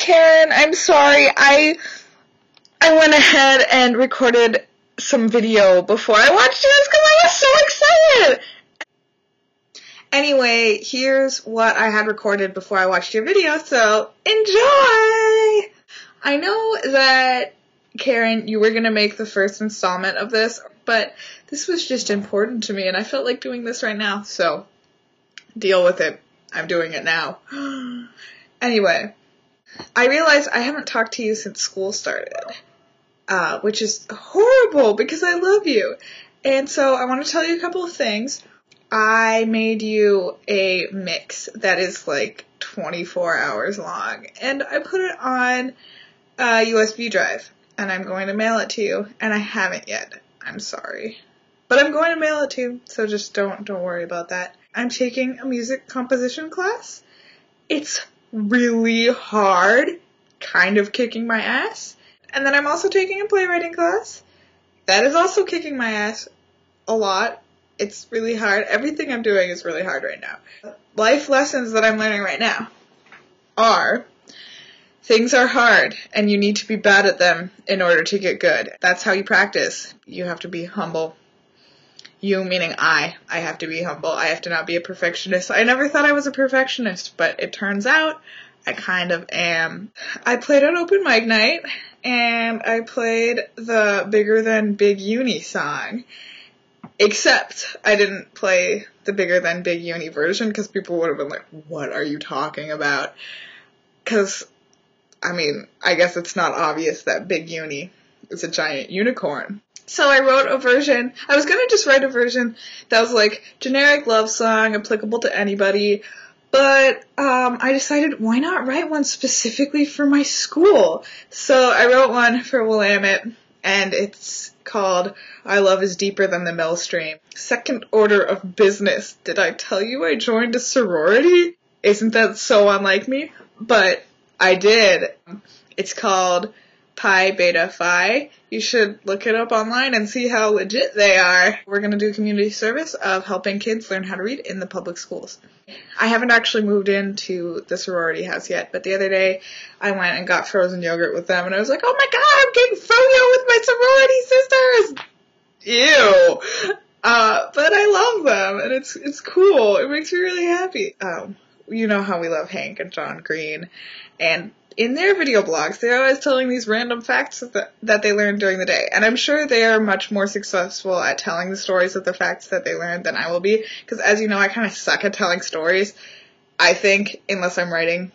Karen, I'm sorry. I went ahead and recorded some video before I watched yours because I was so excited. Anyway, here's what I had recorded before I watched your video, so enjoy! I know that, Karen, you were going to make the first installment of this, but this was just important to me, and I felt like doing this right now, so deal with it. I'm doing it now. Anyway, I realized I haven't talked to you since school started, which is horrible because I love you. And so I want to tell you a couple of things. I made you a mix that is like 24 hours long, and I put it on a USB drive, and I'm going to mail it to you, and I haven't yet. I'm sorry. But I'm going to mail it to you, so just don't worry about that. I'm taking a music composition class. It's really hard, kind of kicking my ass. And then I'm also taking a playwriting class. That is also kicking my ass a lot. It's really hard. Everything I'm doing is really hard right now. Life lessons that I'm learning right now are things are hard and you need to be bad at them in order to get good. That's how you practice. You have to be humble. You meaning I have to be humble. I have to not be a perfectionist. I never thought I was a perfectionist, but it turns out I kind of am. I played on open mic night, and I played the Bigger Than Big Uni song. Except I didn't play the Bigger Than Big Uni version, because people would have been like, what are you talking about? Because, I mean, I guess it's not obvious that Big Uni is a giant unicorn. So I wrote a version. I was going to just write a version that was like generic love song, applicable to anybody, but I decided why not write one specifically for my school? So I wrote one for Willamette, and it's called I Love Is Deeper Than the Millstream. Second order of business. Did I tell you I joined a sorority? Isn't that so unlike me? But I did. It's called Pi Beta Phi. You should look it up online and see how legit they are. We're going to do community service of helping kids learn how to read in the public schools. I haven't actually moved into the sorority house yet, but the other day I went and got frozen yogurt with them, and I was like, oh my god, I'm getting froyo with my sorority sisters! Ew! But I love them, and it's cool. It makes me really happy. You know how we love Hank and John Green, and in their video blogs, they're always telling these random facts that they learned during the day. And I'm sure they are much more successful at telling the stories of the facts that they learned than I will be. Because as you know, I kind of suck at telling stories, I think, unless I'm writing.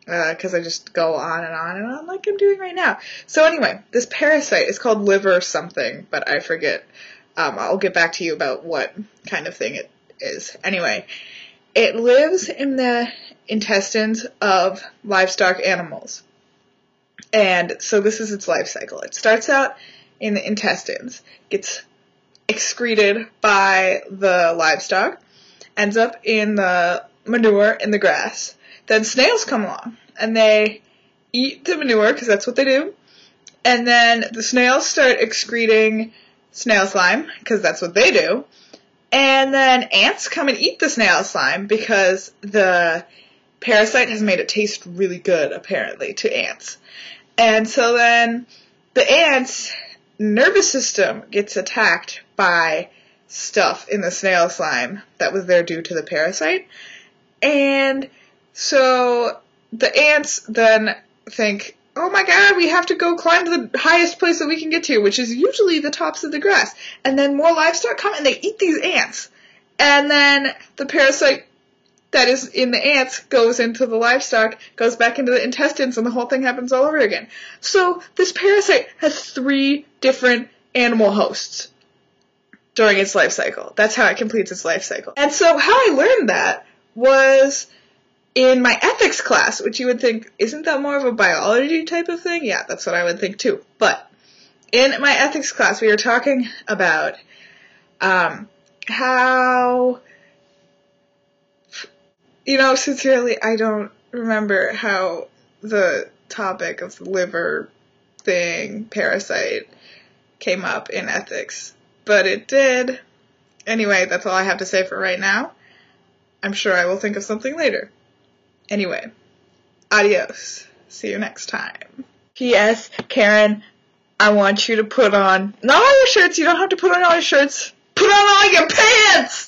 Because I just go on and on like I'm doing right now. So anyway, this parasite is called liver something, but I forget. I'll get back to you about what kind of thing it is. Anyway, it lives in the intestines of livestock animals. And so this is its life cycle. It starts out in the intestines, gets excreted by the livestock, ends up in the manure in the grass. Then snails come along, and they eat the manure, because that's what they do. And then the snails start excreting snail slime, because that's what they do. And then ants come and eat the snail slime, because the parasite has made it taste really good, apparently, to ants. And so then the ants' nervous system gets attacked by stuff in the snail slime that was there due to the parasite. And so the ants then think, oh my god, we have to go climb to the highest place that we can get to, which is usually the tops of the grass. And then more livestock come and they eat these ants. And then the parasite that is in the ants goes into the livestock, goes back into the intestines, and the whole thing happens all over again. So this parasite has 3 different animal hosts during its life cycle. That's how it completes its life cycle. And so how I learned that was in my ethics class, which you would think, isn't that more of a biology type of thing? Yeah, that's what I would think too. But in my ethics class, we were talking about how, sincerely, I don't remember how the topic of the liver thing, parasite, came up in ethics. But it did. Anyway, that's all I have to say for right now. I'm sure I will think of something later. Anyway, adios. See you next time. P.S. Karen, I want you to put on, not all your shirts, you don't have to put on all your shirts, put on all your pants!